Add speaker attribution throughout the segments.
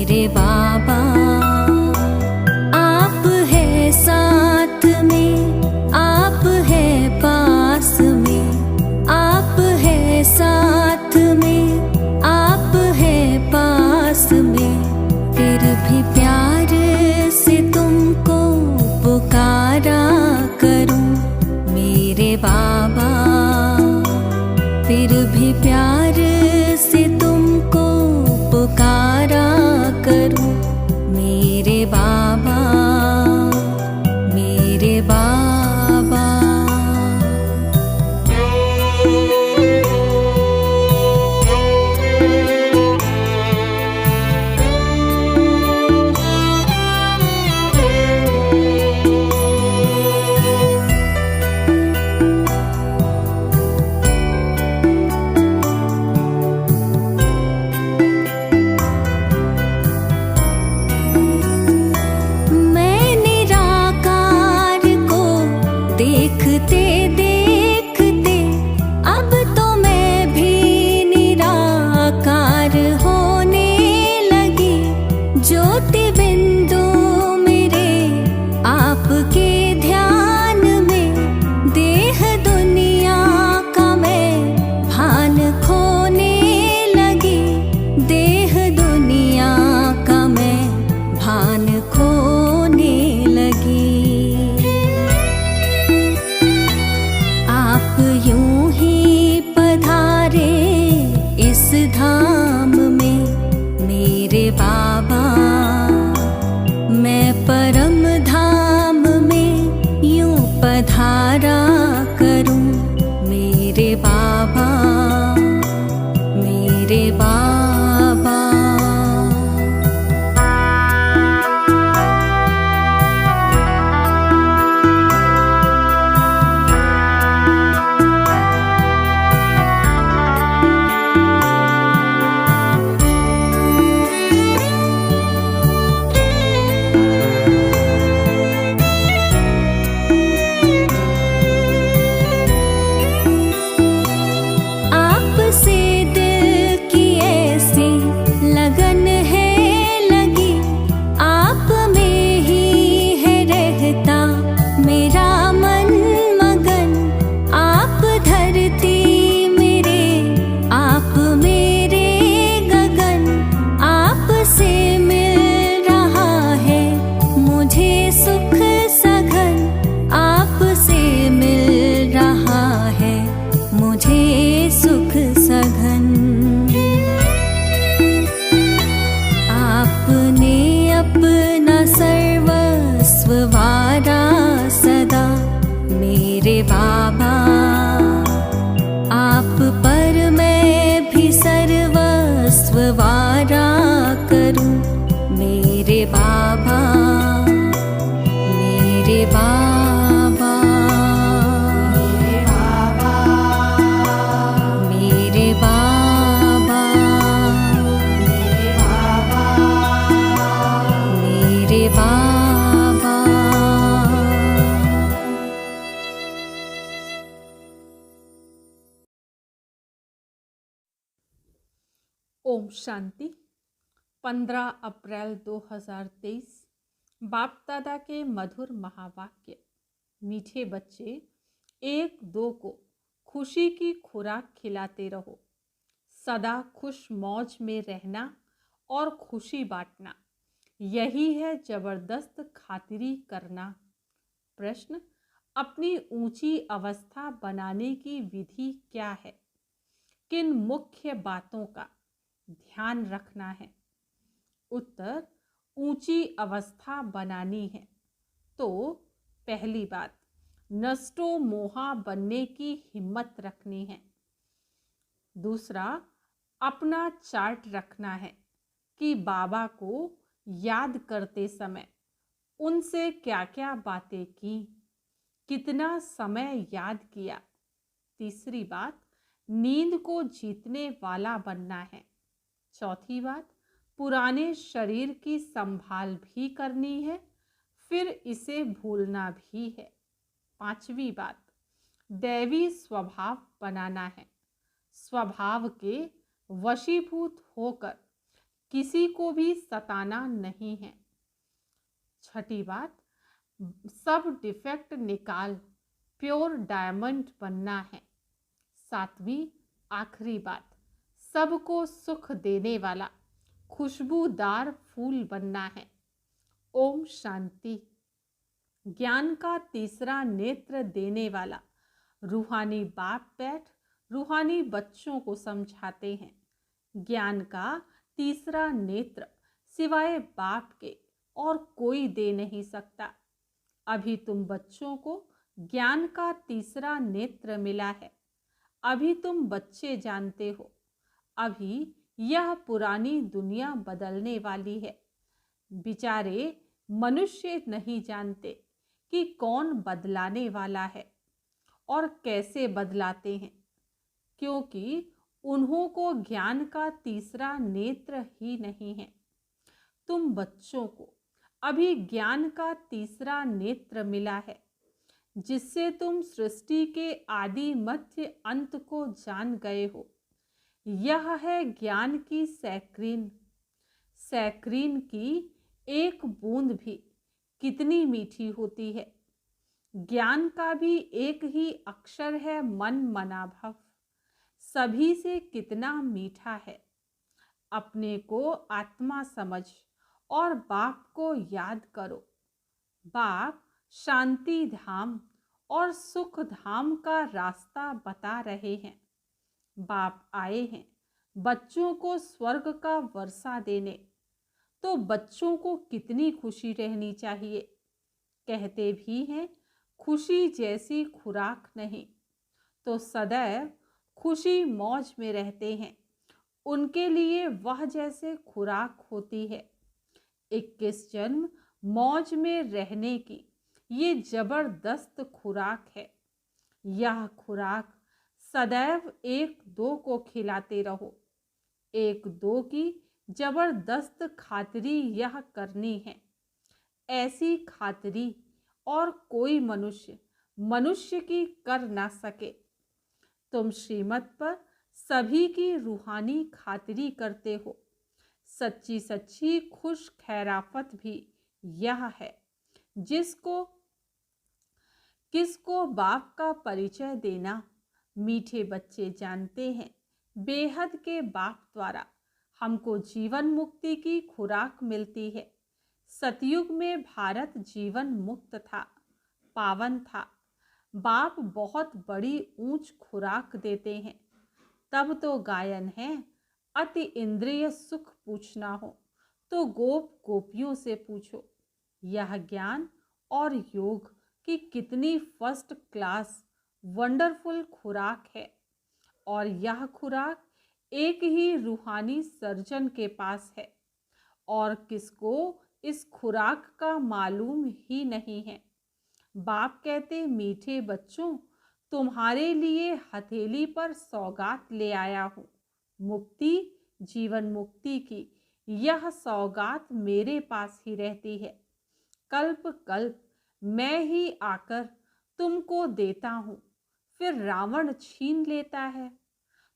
Speaker 1: मेरे बाबा। आप है साथ में, आप है पास में, आप है साथ में, आप है पास में। फिर भी प्यार से तुमको पुकारा करूं मेरे बाबा। फिर भी प्यार से तुमको पुकारा करूं मेरे बाबा, मेरे बाबा। देखते देखते अब तो मैं भी निराकार होने लगी। ज्योति बिंदु मेरे आपके ध्यान में, देह दुनिया का मैं भान खोने लगी। देह दुनिया का मैं भान खोने लगी। आप यूं ही पधारे इस धाम में मेरे बाबा। मैं परम धाम में यूं पधारा करूं मेरे बाबा, मेरे बाबा। सुख सघन आपने अपना सर्वस्व वारा सदा मेरे बाबा। आप पर मैं भी सर्वस्व वारा करूं मेरे बाबा, मेरे बाबा।
Speaker 2: ओम शांति। 15 अप्रैल 2023। बाप दादा के मधुर महावाक्य। मीठे बच्चे, एक दो को खुशी की खुराक खिलाते रहो। सदा खुश मौज में रहना और खुशी बांटना, यही है जबरदस्त खातिरी करना। प्रश्न: अपनी ऊंची अवस्था बनाने की विधि क्या है? किन मुख्य बातों का ध्यान रखना है? उत्तर: ऊंची अवस्था बनानी है तो पहली बात, नष्टो मोहा बनने की हिम्मत रखनी है। दूसरा, अपना चार्ट रखना है कि बाबा को याद करते समय उनसे क्या क्या बातें की, कितना समय याद किया। तीसरी बात, नींद को जीतने वाला बनना है। चौथी बात, पुराने शरीर की संभाल भी करनी है, फिर इसे भूलना भी है। पांचवी बात, दैवी स्वभाव बनाना है। स्वभाव के वशीभूत होकर किसी को भी सताना नहीं है। छठी बात, सब डिफेक्ट निकाल प्योर डायमंड बनना है। सातवीं आखिरी बात, सबको सुख देने वाला खुशबूदार फूल बनना है। ओम शांति। ज्ञान का तीसरा नेत्र देने वाला रूहानी बाप बैठ रूहानी बच्चों को समझाते हैं। ज्ञान का तीसरा नेत्र सिवाय बाप के और कोई दे नहीं सकता। अभी तुम बच्चों को ज्ञान का तीसरा नेत्र मिला है। अभी तुम बच्चे जानते हो, अभी यह पुरानी दुनिया बदलने वाली है। बेचारे मनुष्य नहीं जानते कि कौन बदलाने वाला है और कैसे बदलाते हैं, क्योंकि उन्हों को ज्ञान का तीसरा नेत्र ही नहीं है। तुम बच्चों को अभी ज्ञान का तीसरा नेत्र मिला है, जिससे तुम सृष्टि के आदि मध्य अंत को जान गए हो। यह है ज्ञान की सैक्रीन। सैक्रीन की एक बूंद भी कितनी मीठी होती है। ज्ञान का भी एक ही अक्षर है मन मनाभव, सभी से कितना मीठा है। अपने को आत्मा समझ और बाप को याद करो। बाप शांति धाम और सुख धाम का रास्ता बता रहे हैं। बाप आए हैं बच्चों को स्वर्ग का वर्षा देने, तो बच्चों को कितनी खुशी रहनी चाहिए। कहते भी हैं खुशी जैसी खुराक नहीं, तो सदैव खुशी मौज में रहते हैं। उनके लिए वह जैसे खुराक होती है। 21 जन्म मौज में रहने की ये जबरदस्त खुराक है। यह खुराक सदैव एक दो को खिलाते रहो। एक दो की जबरदस्त खातिरी यह करनी है। ऐसी खातिरी और कोई मनुष्य की कर ना सके। तुम श्रीमत पर सभी की रूहानी खातिरी करते हो। सच्ची सच्ची खुश खैराफत भी यह है। किसको बाप का परिचय देना मीठे बच्चे जानते हैं। बेहद के बाप द्वारा हमको जीवन मुक्ति की खुराक मिलती है। सतयुग में भारत जीवन मुक्त था, पावन था। बाप बहुत बड़ी ऊंच खुराक देते हैं। तब तो गायन है, अति इंद्रिय सुख पूछना हो तो गोप गोपियों से पूछो। यह ज्ञान और योग की कितनी फर्स्ट क्लास वंडरफुल खुराक है। और यह खुराक एक ही रूहानी सर्जन के पास है और किसको इस खुराक का मालूम ही नहीं है। बाप कहते मीठे बच्चों, तुम्हारे लिए हथेली पर सौगात ले आया हूँ। मुक्ति, जीवन मुक्ति की यह सौगात मेरे पास ही रहती है। कल्प कल्प मैं ही आकर तुमको देता हूँ, फिर रावण छीन लेता है।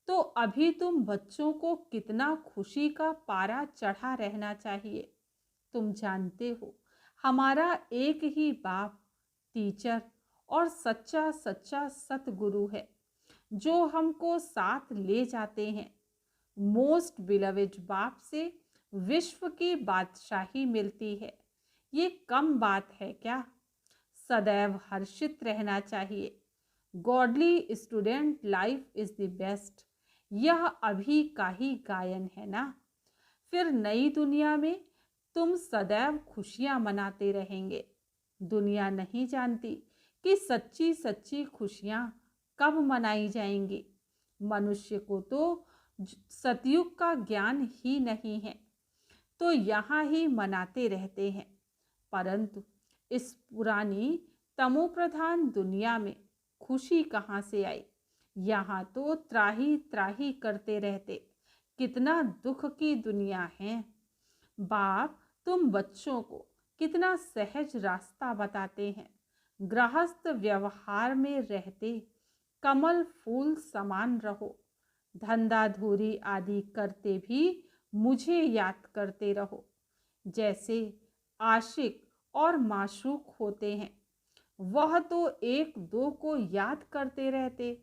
Speaker 2: तो अभी तुम बच्चों को कितना खुशी का पारा चढ़ा रहना चाहिए। तुम जानते हो हमारा एक ही बाप टीचर और सच्चा सच्चा सतगुरु है, जो हमको साथ ले जाते हैं। मोस्ट बिलवेड बाप से विश्व की बादशाही मिलती है। ये कम बात है क्या? सदैव हर्षित रहना चाहिए। Godly student life is the best, यह अभी का ही गायन है ना। फिर नई दुनिया में तुम सदैव खुशियां मनाते रहेंगे। दुनिया नहीं जानती कि सच्ची सच्ची खुशियां कब मनाई जाएंगी। मनुष्य को तो सतयुग का ज्ञान ही नहीं है, तो यहाँ ही मनाते रहते हैं। परंतु इस पुरानी तमो प्रधान दुनिया में खुशी कहाँ से आई? यहाँ तो त्राही त्राही करते रहते। कितना दुख की दुनिया है। बाप तुम बच्चों को कितना सहज रास्ता बताते हैं। गृहस्थ व्यवहार में रहते कमल फूल समान रहो। धंधा धूरी आदि करते भी मुझे याद करते रहो। जैसे आशिक और माशूक होते हैं, वह तो एक दो को याद करते रहते,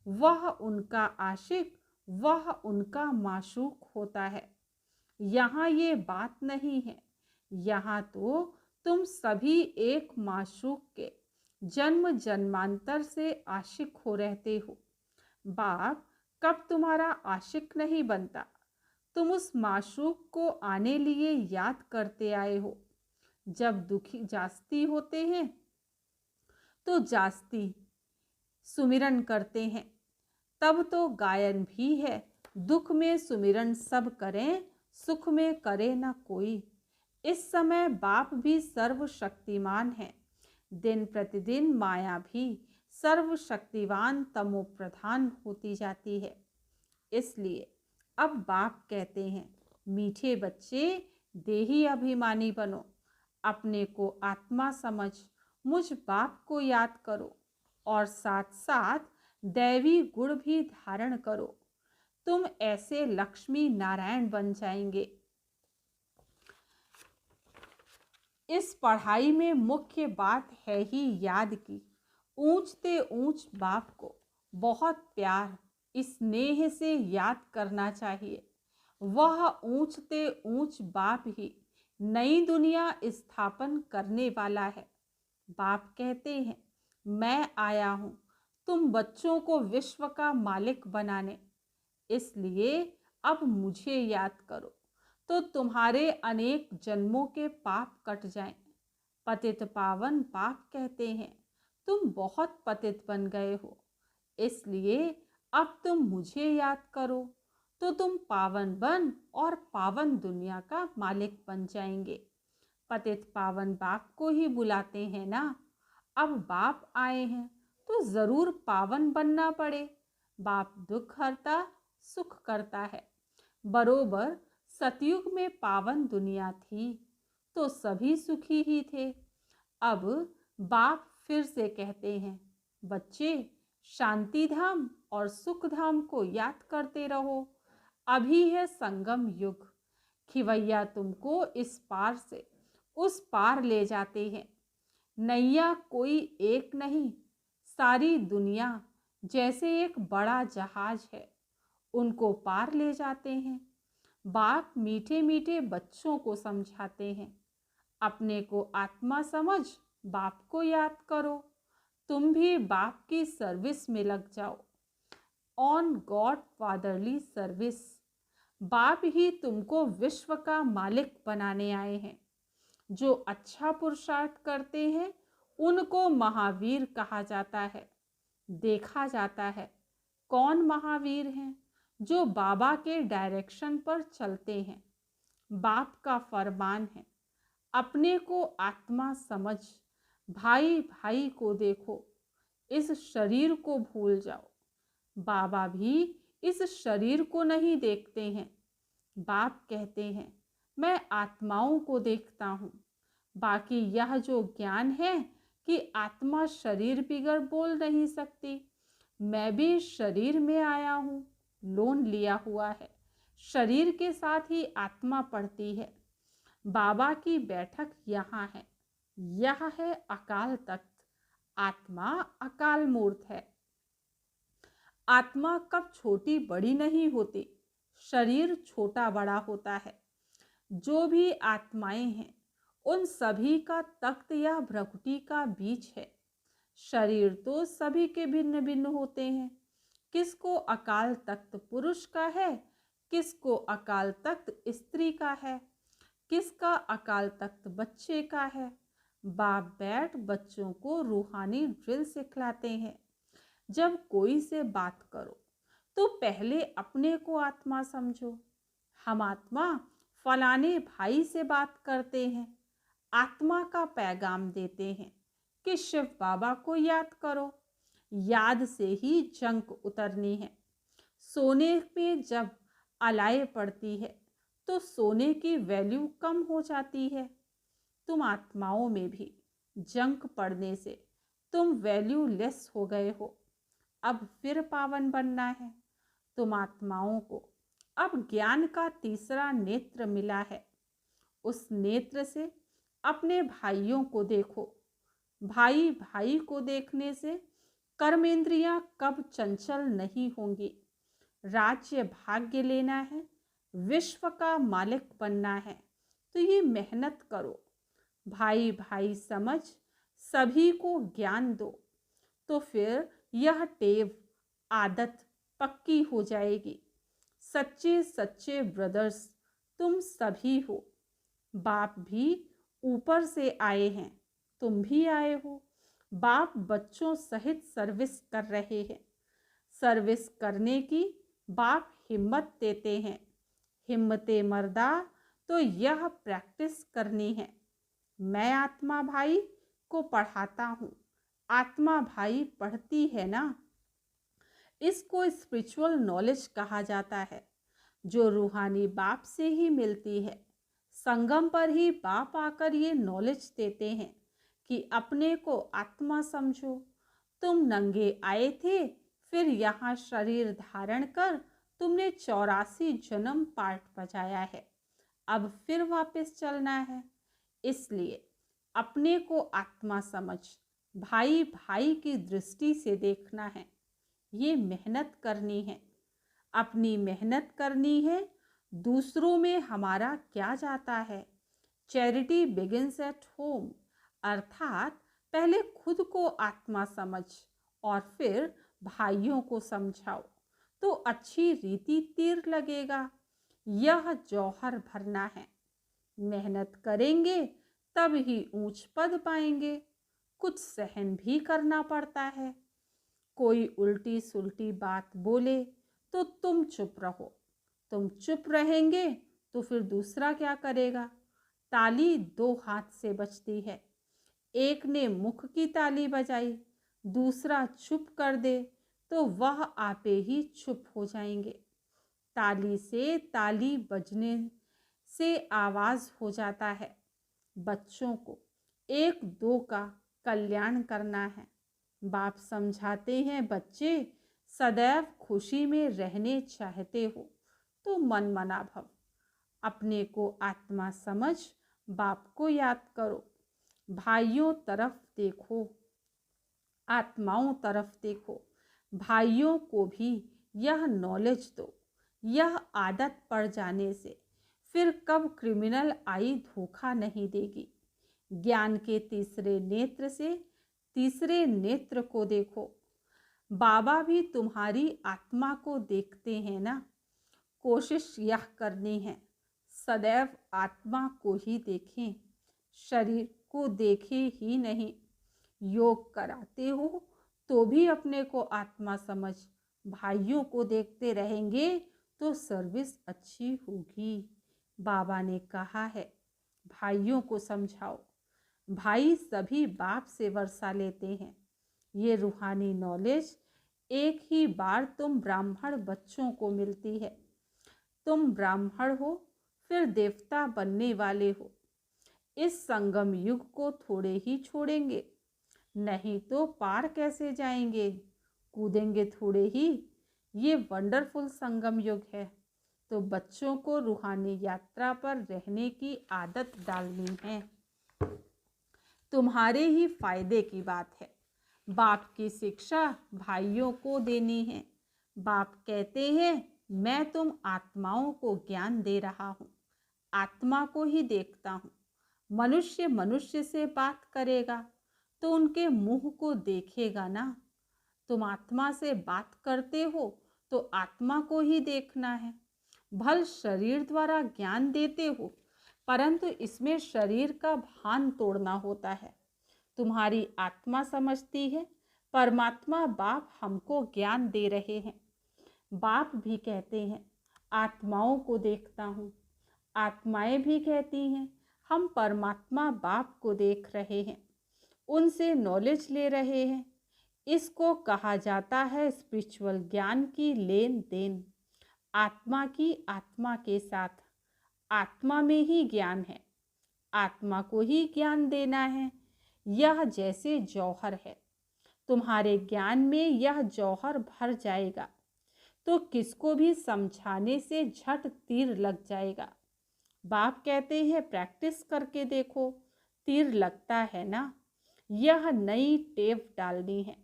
Speaker 2: वह उनका आशिक, वह उनका माशूक होता है। यहाँ ये बात नहीं है। यहाँ तो तुम सभी एक माशूक के जन्म जन्मांतर से आशिक हो रहते हो। बाप कब तुम्हारा आशिक नहीं बनता? तुम उस माशूक को आने लिए याद करते आए हो। जब दुखी जास्ती होते हैं तो जास्ती सुमिरन करते हैं, तब तो गायन भी है, दुख में सुमिरन सब करें, सुख में करे न कोई। इस समय बाप भी सर्वशक्तिमान है, दिन प्रतिदिन माया भी सर्वशक्तिवान तमो प्रधान होती जाती है। इसलिए अब बाप कहते हैं, मीठे बच्चे देही अभिमानी बनो, अपने को आत्मा समझ मुझ बाप को याद करो और साथ साथ दैवी गुण भी धारण करो। तुम ऐसे लक्ष्मी नारायण बन जाएंगे। इस पढ़ाई में मुख्य बात है ही याद की। ऊंचते ऊंच बाप को बहुत प्यार स्नेह से याद करना चाहिए। वह ऊंचते ऊंच बाप ही नई दुनिया स्थापन करने वाला है। बाप कहते हैं, मैं आया हूँ तुम बच्चों को विश्व का मालिक बनाने। इसलिए अब मुझे याद करो तो तुम्हारे अनेक जन्मों के पाप कट जाएं। पतित पावन बाप कहते हैं, तुम बहुत पतित बन गए हो, इसलिए अब तुम मुझे याद करो तो तुम पावन बन और पावन दुनिया का मालिक बन जाएंगे। पतित पावन बाप को ही बुलाते हैं ना। अब बाप आए हैं तो जरूर पावन बनना पड़े। बाप दुख हरता सुख करता है। बरोबर सतयुग में पावन दुनिया थी तो सभी सुखी ही थे। अब बाप फिर से कहते हैं, बच्चे शांति धाम और सुख धाम को याद करते रहो। अभी है संगम युग। खिवैया तुमको इस पार से उस पार ले जाते हैं। नैया कोई एक नहीं, सारी दुनिया जैसे एक बड़ा जहाज है, उनको पार ले जाते हैं। बाप मीठे मीठे बच्चों को समझाते हैं, अपने को आत्मा समझ बाप को याद करो। तुम भी बाप की सर्विस में लग जाओ, ऑन गॉड फादरली सर्विस। बाप ही तुमको विश्व का मालिक बनाने आए हैं। जो अच्छा पुरुषार्थ करते हैं उनको महावीर कहा जाता है। देखा जाता है कौन महावीर हैं? जो बाबा के डायरेक्शन पर चलते हैं। बाप का फरमान है, अपने को आत्मा समझ, भाई भाई को देखो, इस शरीर को भूल जाओ। बाबा भी इस शरीर को नहीं देखते हैं। बाप कहते हैं, मैं आत्माओं को देखता हूँ। बाकी यह जो ज्ञान है कि आत्मा शरीर बिगर बोल नहीं सकती, मैं भी शरीर में आया हूँ, लोन लिया हुआ है। शरीर के साथ ही आत्मा पढ़ती है। बाबा की बैठक यहाँ है। यह है अकाल तख्त। आत्मा अकाल मूर्त है। आत्मा कब छोटी बड़ी नहीं होती, शरीर छोटा बड़ा होता है। जो भी आत्माएं हैं उन सभी का तख्त या भ्रकुटी का बीज है। शरीर तो सभी के भिन्न भिन्न होते हैं। किसको अकाल तख्त पुरुष का है, किसको अकाल तख्त स्त्री का है, किसका अकाल तख्त बच्चे का है। बाप बैठ बच्चों को रूहानी ड्रिल सिखलाते हैं। जब कोई से बात करो तो पहले अपने को आत्मा समझो। हम आत्मा फलाने भाई से बात करते हैं, आत्मा का पैगाम देते हैं कि शिव बाबा को याद करो। याद से ही जंक उतरनी है। सोने में जब अलाय पड़ती है तो सोने की वैल्यू कम हो जाती है। तुम आत्माओं में भी जंक पड़ने से तुम वैल्यू लेस हो गए हो। अब फिर पावन बनना है। तुम आत्माओं को अब ज्ञान का तीसरा नेत्र मिला है। उस नेत्र से अपने भाइयों को देखो। भाई भाई को देखने से कर्मेंद्रियां कब चंचल नहीं होंगी। राज्य भाग्य लेना है, विश्व का मालिक बनना है, तो ये मेहनत करो। भाई भाई समझ सभी को ज्ञान दो, तो फिर यह टेव आदत पक्की हो जाएगी। सच्चे सच्चे ब्रदर्स तुम सभी हो। बाप भी ऊपर से आए हैं, तुम भी आए हो। बाप बच्चों सहित सर्विस कर रहे हैं। सर्विस करने की बाप हिम्मत देते हैं। हिम्मते मर्दा तो यह प्रैक्टिस करनी है। मैं आत्मा भाई को पढ़ाता हूँ, आत्मा भाई पढ़ती है ना। इसको स्पिरिचुअल नॉलेज कहा जाता है, जो रूहानी बाप से ही मिलती है। संगम पर ही बाप आकर ये नॉलेज देते हैं कि अपने को आत्मा समझो। तुम नंगे आए थे, फिर यहाँ शरीर धारण कर तुमने 84 जन्म पाठ बजाया है। अब फिर वापस चलना है। इसलिए अपने को आत्मा समझ भाई भाई की दृष्टि से देखना है। ये मेहनत करनी है, अपनी मेहनत करनी है। दूसरों में हमारा क्या जाता है। चैरिटी बिगिंस एट होम, अर्थात पहले खुद को आत्मा समझ और फिर भाइयों को समझाओ, तो अच्छी रीति तीर लगेगा। यह जौहर भरना है। मेहनत करेंगे तब ही ऊंच पद पाएंगे। कुछ सहन भी करना पड़ता है। कोई उल्टी सुल्टी बात बोले तो तुम चुप रहो। तुम चुप रहेंगे तो फिर दूसरा क्या करेगा। ताली 2 हाथ से बजती है। एक ने मुख की ताली बजाई, दूसरा चुप कर दे तो वह आपे ही चुप हो जाएंगे। ताली से ताली बजने से आवाज हो जाता है। बच्चों को 1-2 का कल्याण करना है। बाप समझाते हैं, बच्चे सदैव खुशी में रहने चाहते हो तो मन मना भव। अपने को आत्मा समझ बाप को याद करो। भाइयों तरफ देखो, आत्माओं तरफ देखो। भाइयों को भी यह नॉलेज दो। यह आदत पड़ जाने से फिर कब क्रिमिनल आई धोखा नहीं देगी। ज्ञान के तीसरे नेत्र से तीसरे नेत्र को देखो। बाबा भी तुम्हारी आत्मा को देखते हैं ना। कोशिश यह करनी है सदैव आत्मा को ही देखें, शरीर को देखें ही नहीं। योग कराते हो तो भी अपने को आत्मा समझ भाइयों को देखते रहेंगे तो सर्विस अच्छी होगी। बाबा ने कहा है भाइयों को समझाओ। भाई सभी बाप से वर्षा लेते हैं। ये रूहानी नॉलेज एक ही बार तुम ब्राह्मण बच्चों को मिलती है। तुम ब्राह्मण हो फिर देवता बनने वाले हो। इस संगम युग को थोड़े ही छोड़ेंगे, नहीं तो पार कैसे जाएंगे। कूदेंगे थोड़े ही। ये वंडरफुल संगम युग है, तो बच्चों को रूहानी यात्रा पर रहने की आदत डालनी है। तुम्हारे ही फायदे की बात है। बाप की शिक्षा भाइयों को देनी है। बाप कहते हैं मैं तुम आत्माओं को ज्ञान दे रहा हूँ। आत्मा को ही देखता हूँ। मनुष्य मनुष्य से बात करेगा तो उनके मुंह को देखेगा ना। तुम आत्मा से बात करते हो तो आत्मा को ही देखना है। भल शरीर द्वारा ज्ञान देते हो, परंतु इसमें शरीर का भान तोड़ना होता है। तुम्हारी आत्मा समझती है परमात्मा बाप हमको ज्ञान दे रहे हैं। बाप भी कहते हैं आत्माओं को देखता हूँ। आत्माएं भी कहती हैं हम परमात्मा बाप को देख रहे हैं, उनसे नॉलेज ले रहे हैं। इसको कहा जाता है स्पिरिचुअल ज्ञान की लेन देन। आत्मा की आत्मा के साथ। आत्मा में ही ज्ञान है, आत्मा को ही ज्ञान देना है। यह जैसे जौहर है, तुम्हारे ज्ञान में यह जौहर भर जाएगा। तो किसको भी समझाने से झट तीर लग जाएगा। बाप कहते हैं प्रैक्टिस करके देखो, तीर लगता है ना। यह नई टेप डालनी है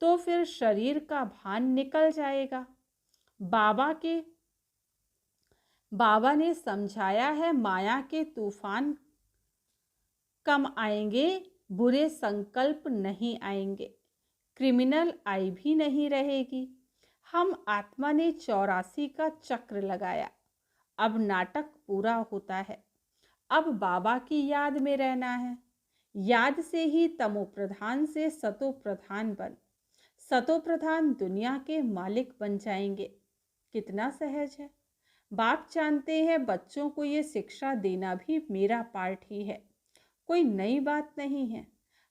Speaker 2: तो फिर शरीर का भान निकल जाएगा। बाबा ने समझाया है माया के तूफान कम आएंगे, बुरे संकल्प नहीं आएंगे, क्रिमिनल आई भी नहीं रहेगी। हम आत्मा ने 84 का चक्र लगाया, अब नाटक पूरा होता है। अब बाबा की याद में रहना है। याद से ही तमो प्रधान से सतो प्रधान बन, सतो प्रधान दुनिया के मालिक बन जाएंगे। कितना सहज है। बाप जानते हैं बच्चों को ये शिक्षा देना भी मेरा पार्ट ही है, कोई नई बात नहीं है।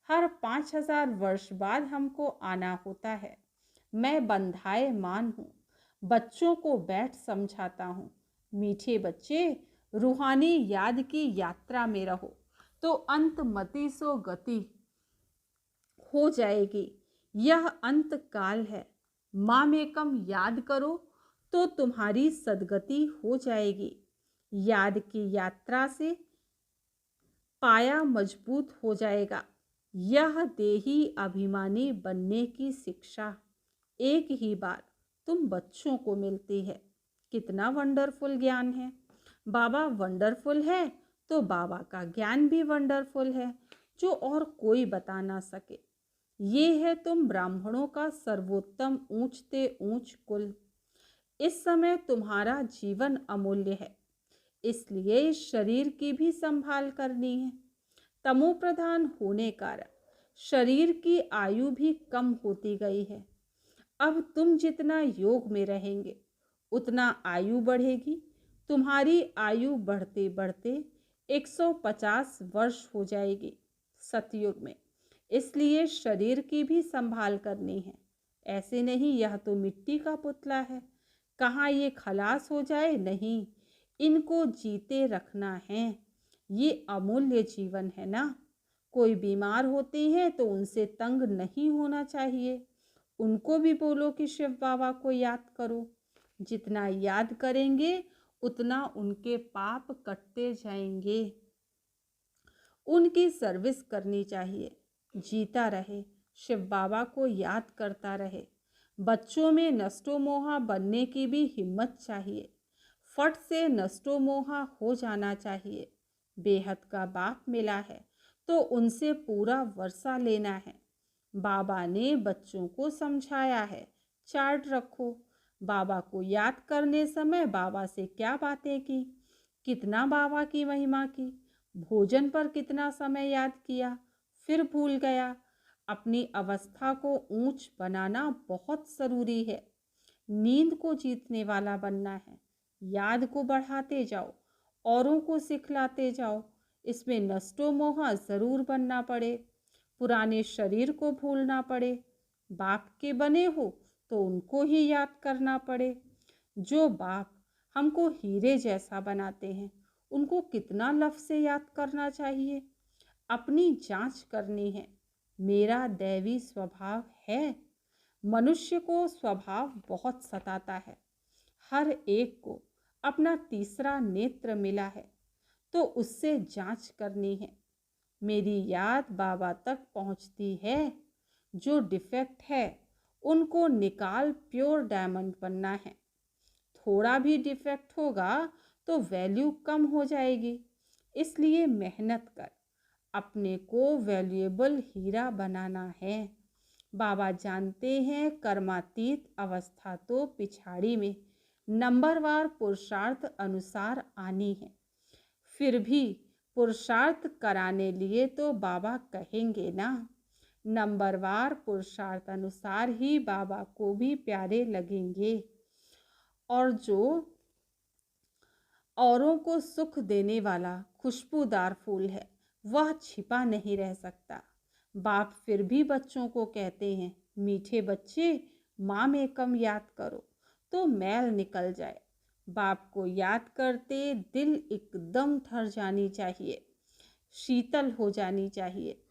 Speaker 2: हर 5000 वर्ष बाद हमको आना होता है। मैं बंधाए मान हूँ, बच्चों को बैठ समझाता हूँ। मीठे बच्चे, रूहानी याद की यात्रा में रहो तो अंत मति सो गति हो जाएगी। यह अंत काल है। माँ में कम याद करो तो तुम्हारी सदगति हो जाएगी। याद की यात्रा से पाया मजबूत हो जाएगा। यह देही अभिमानी बनने की शिक्षा एक ही बार तुम बच्चों को मिलती है। कितना वंडरफुल ज्ञान है। बाबा वंडरफुल है तो बाबा का ज्ञान भी वंडरफुल है, जो और कोई बता ना सके। ये है तुम ब्राह्मणों का सर्वोत्तम ऊंचते ऊंच कुल। इस समय तुम्हारा जीवन अमूल्य है, इसलिए इस शरीर की भी संभाल करनी है। तमो प्रधान होने कारण शरीर की आयु भी कम होती गई है। अब तुम जितना योग में रहेंगे उतना आयु बढ़ेगी। तुम्हारी आयु बढ़ते बढ़ते 150 वर्ष हो जाएगी सतयुग में। इसलिए शरीर की भी संभाल करनी है। ऐसे नहीं यह तो मिट्टी का पुतला है, कहाँ ये खलास हो जाए, नहीं, इनको जीते रखना है। ये अमूल्य जीवन है ना। कोई बीमार होते हैं तो उनसे तंग नहीं होना चाहिए। उनको भी बोलो कि शिव बाबा को याद करो। जितना याद करेंगे उतना उनके पाप कटते जाएंगे। उनकी सर्विस करनी चाहिए, जीता रहे, शिव बाबा को याद करता रहे। बच्चों में नष्टो मोहा बनने की भी हिम्मत चाहिए। फट से नष्टो मोहा हो जाना चाहिए। बेहद का बाप मिला है तो उनसे पूरा वर्षा लेना है। बाबा ने बच्चों को समझाया है, चार्ट रखो। बाबा को याद करने समय बाबा से क्या बातें की, कितना बाबा की महिमा की, भोजन पर कितना समय याद किया, फिर भूल गया। अपनी अवस्था को ऊंच बनाना बहुत ज़रूरी है। नींद को जीतने वाला बनना है। याद को बढ़ाते जाओ, औरों को सिखलाते जाओ। इसमें नष्टो मोह ज़रूर बनना पड़े, पुराने शरीर को भूलना पड़े। बाप के बने हो तो उनको ही याद करना पड़े। जो बाप हमको हीरे जैसा बनाते हैं उनको कितना लफ्ज़ से याद करना चाहिए। अपनी जांच करनी है। मेरा दैवी स्वभाव है। मनुष्य को स्वभाव बहुत सताता है। हर एक को अपना तीसरा नेत्र मिला है तो उससे जांच करनी है। मेरी याद बाबा तक पहुंचती है। जो डिफेक्ट है उनको निकाल प्योर डायमंड बनना है। थोड़ा भी डिफेक्ट होगा तो वैल्यू कम हो जाएगी। इसलिए मेहनत कर, अपने को वैल्यूएबल हीरा बनाना है। बाबा जानते हैं कर्मातीत अवस्था तो पिछाड़ी में नंबरवार पुरुषार्थ अनुसार आनी है। फिर भी पुरुषार्थ कराने लिए तो बाबा कहेंगे ना। नंबरवार पुरुषार्थ अनुसार ही बाबा को भी प्यारे लगेंगे। और जो औरों को सुख देने वाला खुशबूदार फूल है वह छिपा नहीं रह सकता। बाप फिर भी बच्चों को कहते हैं, मीठे बच्चे, माँ में कम याद करो तो मैल निकल जाए। बाप को याद करते दिल एकदम ठर जानी चाहिए, शीतल हो जानी चाहिए।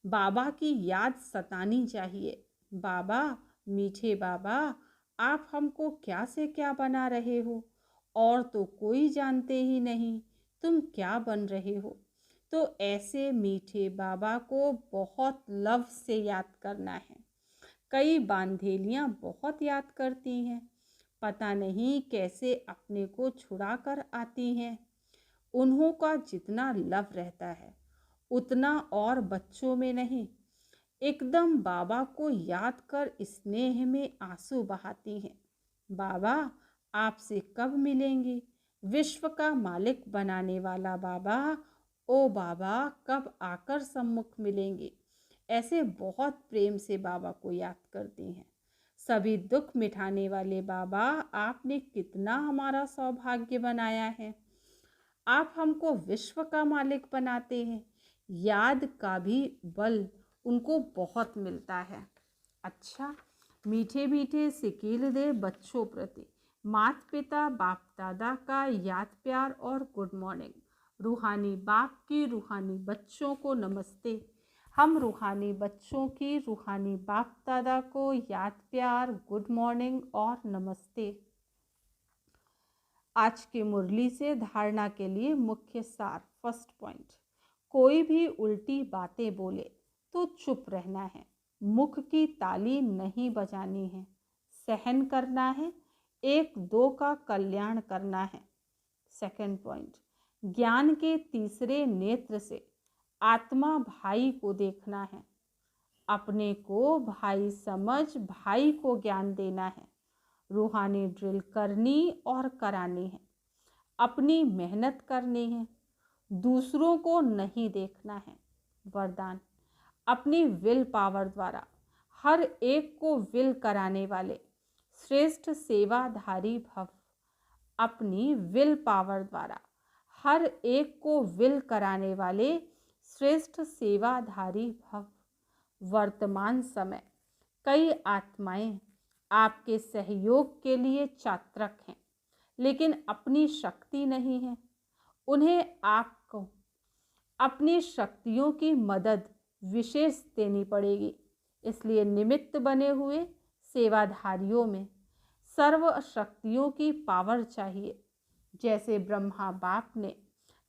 Speaker 2: बाबा की याद सतानी चाहिए। बाबा, मीठे बाबा, आप हमको क्या से क्या बना रहे हो, और तो कोई जानते ही नहीं तुम क्या बन रहे हो। तो ऐसे मीठे बाबा को बहुत लव से याद करना है। कई बांधेलियाँ बहुत याद करती हैं, पता नहीं कैसे अपने को छुड़ा कर आती हैं। उन्हों का जितना लव रहता है उतना और बच्चों में नहीं। एकदम बाबा को याद कर स्नेह में आंसू बहाती हैं। बाबा आपसे कब मिलेंगे, विश्व का मालिक बनाने वाला बाबा, ओ बाबा कब आकर सम्मुख मिलेंगे। ऐसे बहुत प्रेम से बाबा को याद करती हैं। सभी दुख मिटाने वाले बाबा, आपने कितना हमारा सौभाग्य बनाया है। आप हमको विश्व का मालिक बनाते हैं। याद का भी बल उनको बहुत मिलता है। अच्छा, मीठे मीठे सिकील दे बच्चों प्रति माता पिता बाप दादा का याद प्यार और गुड मॉर्निंग। रूहानी बाप की रूहानी बच्चों को नमस्ते। हम रूहानी बच्चों की रूहानी बाप दादा को याद प्यार, गुड मॉर्निंग और नमस्ते। आज की मुरली से धारणा के लिए मुख्य सार। फर्स्ट पॉइंट, कोई भी उल्टी बातें बोले तो चुप रहना है, मुख की ताली नहीं बजानी है, सहन करना है, एक दो का कल्याण करना है। सेकंड पॉइंट, ज्ञान के तीसरे नेत्र से आत्मा भाई को देखना है, अपने को भाई समझ भाई को ज्ञान देना है। रूहानी ड्रिल करनी और करानी है, अपनी मेहनत करनी है, दूसरों को नहीं देखना है। वरदान, अपनी विल पावर द्वारा हर एक को विल कराने वाले श्रेष्ठ सेवाधारी भव। अपनी विल पावर द्वारा हर एक को विल कराने वाले श्रेष्ठ सेवाधारी भव। वर्तमान समय कई आत्माएं आपके सहयोग के लिए चातक हैं, लेकिन अपनी शक्ति नहीं है। उन्हें आपको अपनी शक्तियों की मदद विशेष देनी पड़ेगी। इसलिए निमित्त बने हुए सेवाधारियों में सर्व शक्तियों की पावर चाहिए। जैसे ब्रह्मा बाप ने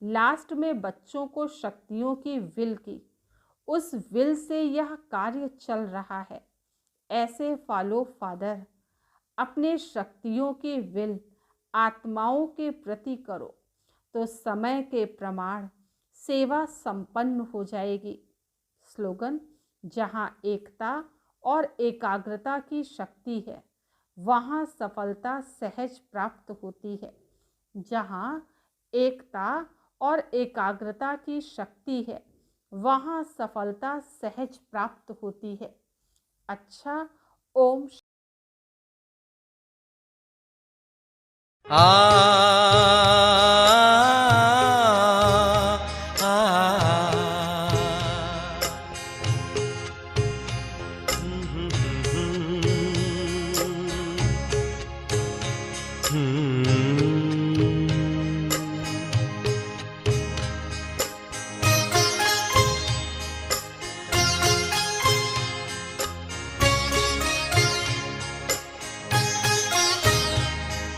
Speaker 2: लास्ट में बच्चों को शक्तियों की विल की, उस विल से यह कार्य चल रहा है। ऐसे फॉलो फादर अपने शक्तियों की विल आत्माओं के प्रति करो तो समय के प्रमाण सेवा संपन्न हो जाएगी। स्लोगन, जहाँ एकता और एकाग्रता की शक्ति है वहाँ सफलता सहज प्राप्त होती है। जहाँ एकता और एकाग्रता की शक्ति है वहाँ सफलता सहज प्राप्त होती है। अच्छा, ओम।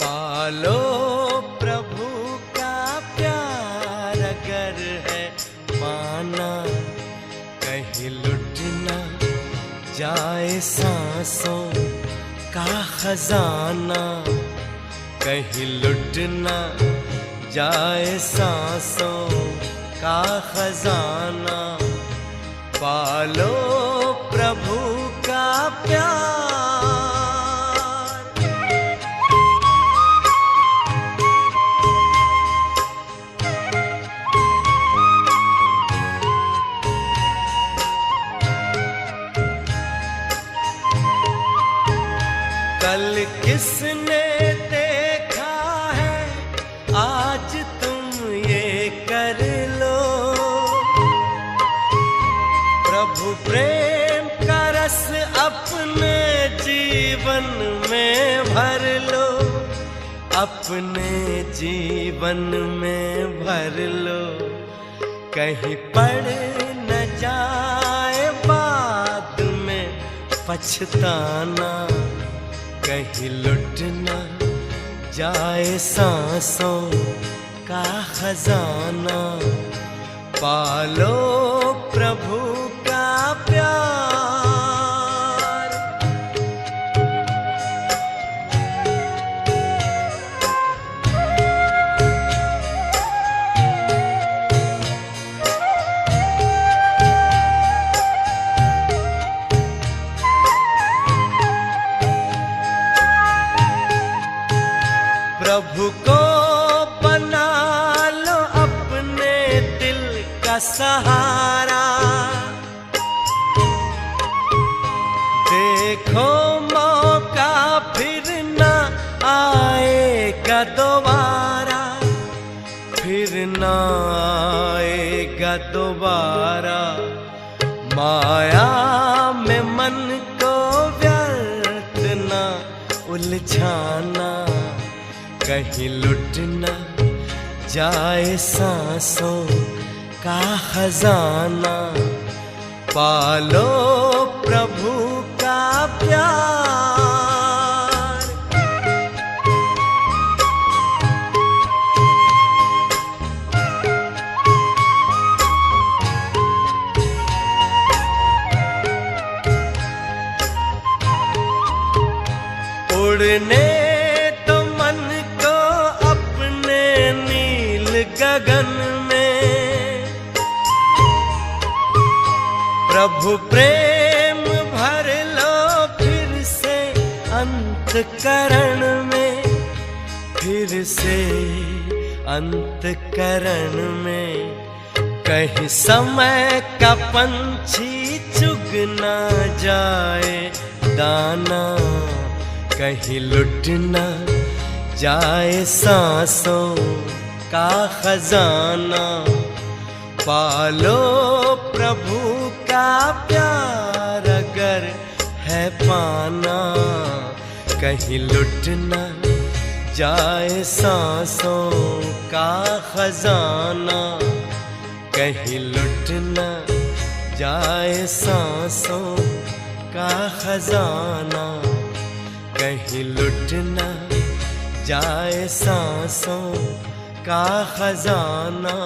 Speaker 3: पालो प्रभु का प्यार अगर है पाना, कहीं लुट न जाए सांसों का खजाना, कहीं लुट न जाए सांसों का खजाना। पालो प्रभु का प्यार। कल किसने देखा है, आज तुम ये कर लो। प्रभु प्रेम का रस अपने जीवन में भर लो, अपने जीवन में भर लो। कहीं पड़ न जाए बाद में पछताना, कहीं लुट न जाए सांसों का खजाना। पालो प्रभु का प्यार। प्रभु को बना लो अपने दिल का सहारा। देखो मौका फिर न आएगा दोबारा, फिर न आएगा दोबारा। माया में मन को व्यर्थ न उलझाना, कहीं लुट न जाए सांसों का खजाना। पालो प्रभु का प्यार। उड़ने तो मन को अपने नील गगन में, प्रभु प्रेम भर लो फिर से अंतकरण में, फिर से अंतकरण में। कहीं समय का पंछी चुग ना जाए दाना, कहीं लुट न जाए सांसों का खजाना। पालो प्रभु का प्यार अगर है पाना, कहीं लुट न जाए सांसों का खजाना। कहीं लुट न जाए सांसों का खजाना, कहीं लुट न जाए सांसों का खजाना।